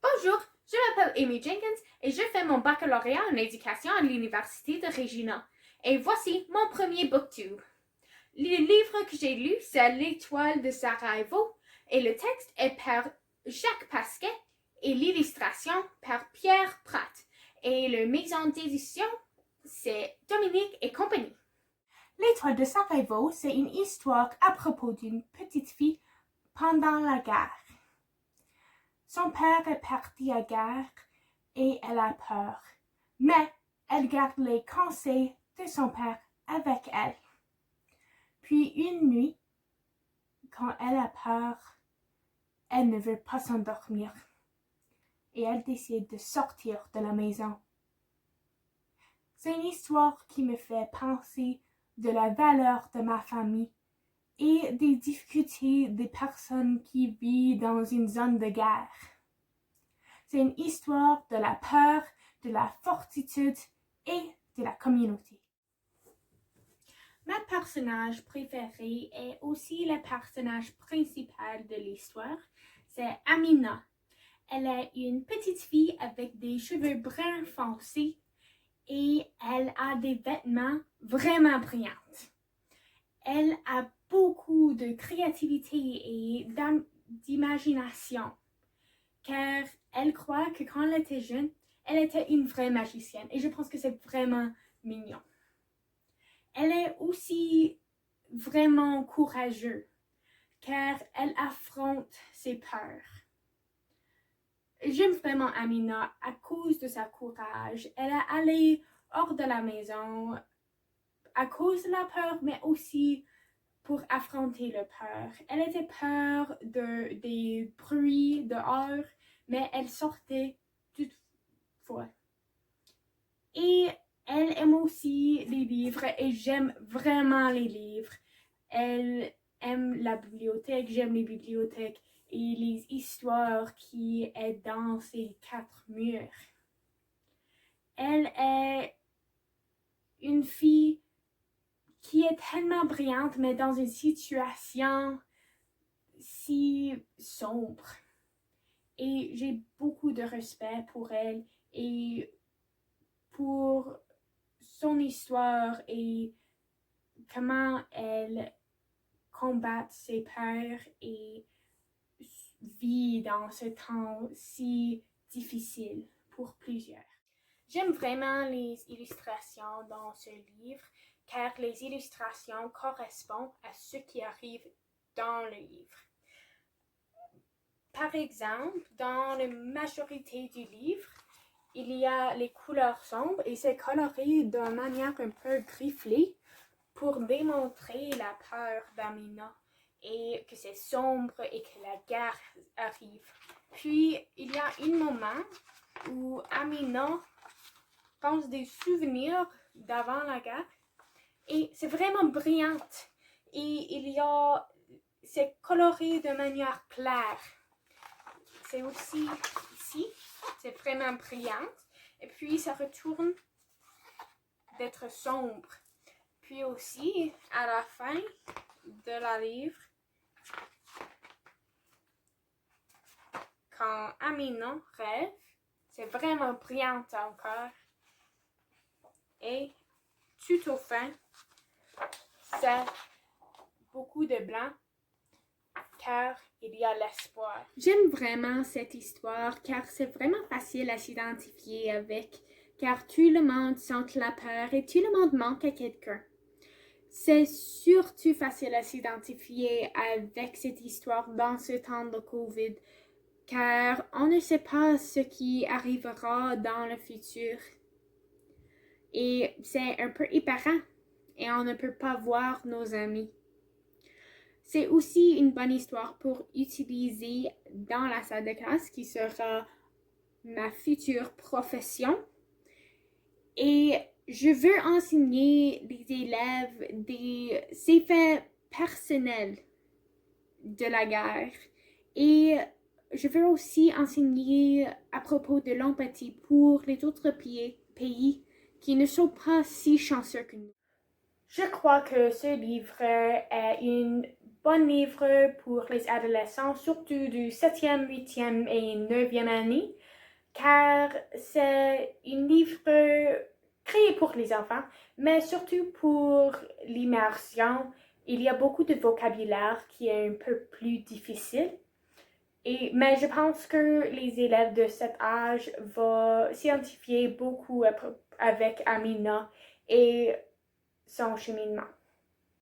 Bonjour, je m'appelle Amy Jenkins et je fais mon baccalauréat en éducation à l'Université de Regina. Et voici mon premier booktube. Le livre que j'ai lu, c'est L'étoile de Sarajevo et le texte est par Jacques Pasquet et l'illustration par Pierre Pratt. Et la maison d'édition, c'est Dominique et compagnie. L'étoile de Sarajevo, c'est une histoire à propos d'une petite fille pendant la guerre. Son père est parti à guerre et elle a peur, mais elle garde les conseils de son père avec elle. Puis une nuit, quand elle a peur, elle ne veut pas s'endormir et elle décide de sortir de la maison. C'est une histoire qui me fait penser de la valeur de ma famille et des difficultés des personnes qui vivent dans une zone de guerre. C'est une histoire de la peur, de la fortitude et de la communauté. Ma personnage préféré est aussi le personnage principal de l'histoire, c'est Amina. Elle est une petite fille avec des cheveux bruns foncés et elle a des vêtements vraiment brillants. Elle a beaucoup de créativité et d'imagination, car elle croit que quand elle était jeune, elle était une vraie magicienne et je pense que c'est vraiment mignon. Elle est aussi vraiment courageuse, car elle affronte ses peurs. J'aime vraiment Amina à cause de sa courage. Elle est allée hors de la maison à cause de la peur, mais aussi pour affronter la peur. Elle était peur des bruits dehors, mais elle sortait toutefois. Et elle aime aussi les livres et j'aime vraiment les livres. Elle aime la bibliothèque, j'aime les bibliothèques et les histoires qui sont dans ces quatre murs. Elle est une fille qui est tellement brillante, mais dans une situation si sombre. Et j'ai beaucoup de respect pour elle et pour son histoire et comment elle combat ses peurs et vit dans ce temps si difficile pour plusieurs. J'aime vraiment les illustrations dans ce livre car les illustrations correspondent à ce qui arrive dans le livre. Par exemple, dans la majorité du livre, il y a les couleurs sombres et c'est coloré d'une manière un peu grifflée pour démontrer la peur d'Amina et que c'est sombre et que la guerre arrive. Puis, il y a un moment où Amina pense des souvenirs d'avant la guerre et c'est vraiment brillant et c'est coloré de manière claire. C'est aussi ici, c'est vraiment brillant et puis ça retourne d'être sombre. Puis aussi, à la fin de la livre, quand Amina rêve, c'est vraiment brillant encore. Et tout au fin, c'est beaucoup de blanc, car il y a l'espoir. J'aime vraiment cette histoire, car c'est vraiment facile à s'identifier avec, car tout le monde sent la peur et tout le monde manque à quelqu'un. C'est surtout facile à s'identifier avec cette histoire dans ce temps de COVID, car on ne sait pas ce qui arrivera dans le futur. Et c'est un peu épeurant et on ne peut pas voir nos amis. C'est aussi une bonne histoire pour utiliser dans la salle de classe qui sera ma future profession. Et je veux enseigner les élèves des effets personnels de la guerre. Et je veux aussi enseigner à propos de l'empathie pour les autres pays qui ne sont pas si chanceux que nous. Je crois que ce livre est une bon livre pour les adolescents, surtout du 7e, 8e et 9e année, car c'est un livre créé pour les enfants, mais surtout pour l'immersion. Il y a beaucoup de vocabulaire qui est un peu plus difficile. Mais je pense que les élèves de cet âge vont s'identifier beaucoup avec Amina et son cheminement.